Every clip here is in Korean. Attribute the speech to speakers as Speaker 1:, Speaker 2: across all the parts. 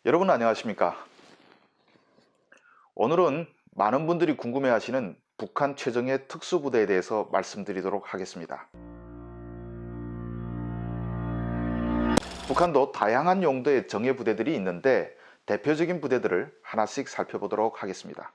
Speaker 1: 여러분 안녕하십니까? 오늘은 많은 분들이 궁금해하시는 북한 최정예 특수부대에 대해서 말씀드리도록 하겠습니다. 북한도 다양한 용도의 정예부대들이 있는데 대표적인 부대들을 하나씩 살펴보도록 하겠습니다.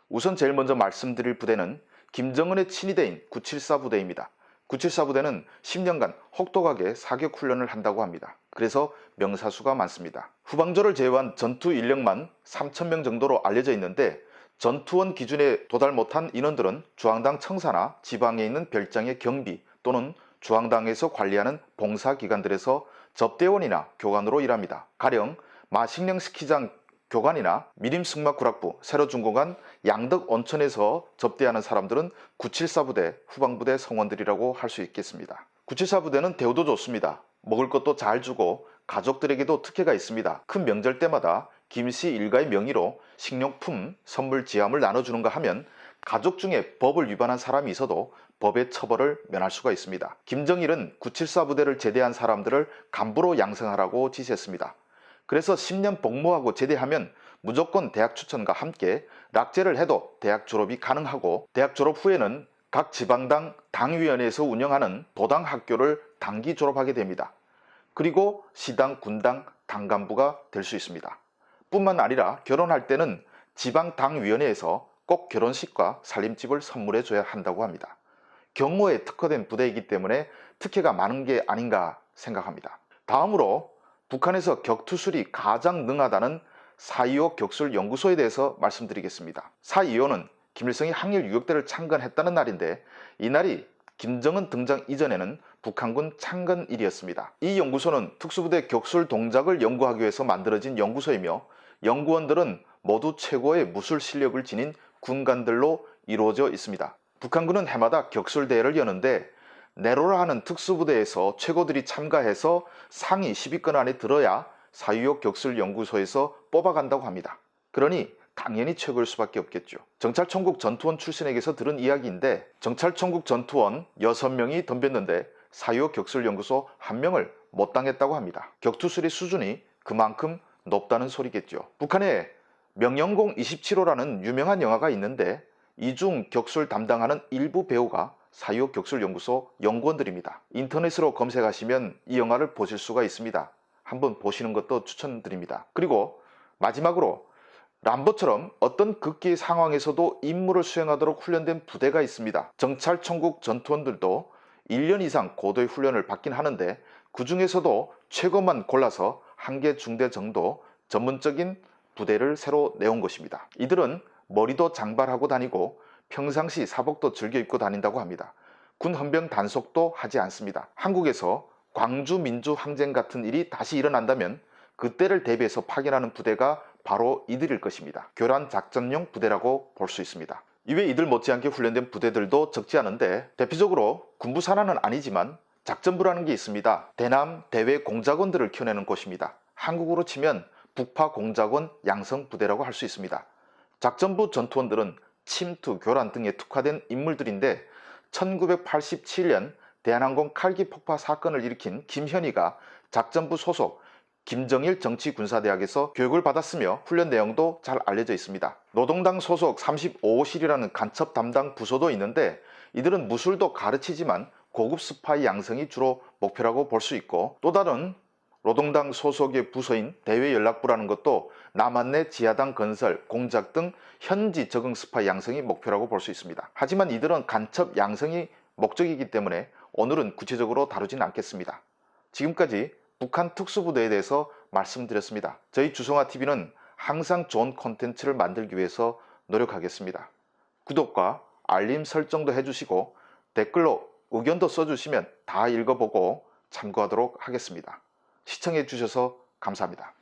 Speaker 1: 우선 제일 먼저 말씀드릴 부대는 김정은의 친위대인 974 부대입니다. 974 부대는 10년간 혹독하게 사격 훈련을 한다고 합니다. 그래서 명사수가 많습니다. 후방조를 제외한 전투 인력만 3,000명 정도로 알려져 있는데 전투원 기준에 도달 못한 인원들은 주황당 청사나 지방에 있는 별장의 경비 또는 주황당에서 관리하는 봉사기관들에서 접대원이나 교관으로 일합니다. 가령 마식령 스키장 교관이나 미림승마구락부, 세로중공간 양덕온천에서 접대하는 사람들은 974 부대, 후방부대 성원들이라고 할 수 있겠습니다. 974 부대는 대우도 좋습니다. 먹을 것도 잘 주고 가족들에게도 특혜가 있습니다. 큰 명절 때마다 김씨 일가의 명의로 식료품, 선물, 지함을 나눠주는가 하면 가족 중에 법을 위반한 사람이 있어도 법의 처벌을 면할 수가 있습니다. 김정일은 974 부대를 제대한 사람들을 간부로 양성하라고 지시했습니다. 그래서 10년 복무하고 제대하면 무조건 대학 추천과 함께 락제를 해도 대학 졸업이 가능하고 대학 졸업 후에는 각 지방당 당위원회에서 운영하는 도당 학교를 단기 졸업하게 됩니다. 그리고 시당, 군당, 당간부가 될 수 있습니다. 뿐만 아니라 결혼할 때는 지방당위원회에서 꼭 결혼식과 살림집을 선물해 줘야 한다고 합니다. 경호에 특화된 부대이기 때문에 특혜가 많은 게 아닌가 생각합니다. 다음으로 북한에서 격투술이 가장 능하다는 4.25 격술연구소에 대해서 말씀드리겠습니다. 4.25는 김일성이 항일 유격대를 창건했다는 날인데 이날이 김정은 등장 이전에는 북한군 창건일이었습니다. 이 연구소는 특수부대 격술 동작을 연구하기 위해서 만들어진 연구소이며 연구원들은 모두 최고의 무술 실력을 지닌 군관들로 이루어져 있습니다. 북한군은 해마다 격술대회를 여는데 내로라 하는 특수부대에서 최고들이 참가해서 상위 10위권 안에 들어야 4.25 격술연구소에서 뽑아간다고 합니다. 그러니 당연히 최고일 수밖에 없겠죠. 정찰총국 전투원 출신에게서 들은 이야기인데 정찰총국 전투원 6명이 덤볐는데 4.25 격술연구소 1명을 못 당했다고 합니다. 격투술의 수준이 그만큼 높다는 소리겠죠. 북한에 명영공 27호라는 유명한 영화가 있는데 이중 격술 담당하는 일부 배우가 4.25 격술연구소 연구원들입니다. 인터넷으로 검색하시면 이 영화를 보실 수가 있습니다. 한번 보시는 것도 추천드립니다. 그리고 마지막으로 람보처럼 어떤 극기의 상황에서도 임무를 수행하도록 훈련된 부대가 있습니다. 정찰총국 전투원들도 1년 이상 고도의 훈련을 받긴 하는데 그 중에서도 최고만 골라서 한 개 중대 정도 전문적인 부대를 새로 내온 것입니다. 이들은 머리도 장발하고 다니고 평상시 사복도 즐겨 입고 다닌다고 합니다. 군 헌병 단속도 하지 않습니다. 한국에서 광주 민주항쟁 같은 일이 다시 일어난다면 그때를 대비해서 파견하는 부대가 바로 이들일 것입니다. 교란 작전용 부대라고 볼 수 있습니다. 이외 이들 못지않게 훈련된 부대들도 적지 않은데 대표적으로 군부 산하는 아니지만 작전부라는 게 있습니다. 대남 대외 공작원들을 키워내는 곳입니다. 한국으로 치면 북파 공작원 양성부대라고 할 수 있습니다. 작전부 전투원들은 침투, 교란 등에 특화된 인물들인데 1987년 대한항공 칼기 폭파 사건을 일으킨 김현희가 작전부 소속 김정일 정치군사대학에서 교육을 받았으며 훈련 내용도 잘 알려져 있습니다. 노동당 소속 35호실이라는 간첩 담당 부서도 있는데 이들은 무술도 가르치지만 고급 스파이 양성이 주로 목표라고 볼 수 있고 또 다른 노동당 소속의 부서인 대외연락부라는 것도 남한내 지하당 건설, 공작 등 현지 적응 스파이 양성이 목표라고 볼 수 있습니다. 하지만 이들은 간첩 양성이 목적이기 때문에 오늘은 구체적으로 다루진 않겠습니다. 지금까지 북한 특수부대에 대해서 말씀드렸습니다. 저희 주성아TV는 항상 좋은 콘텐츠를 만들기 위해서 노력하겠습니다. 구독과 알림 설정도 해주시고 댓글로 의견도 써주시면 다 읽어보고 참고하도록 하겠습니다. 시청해 주셔서 감사합니다.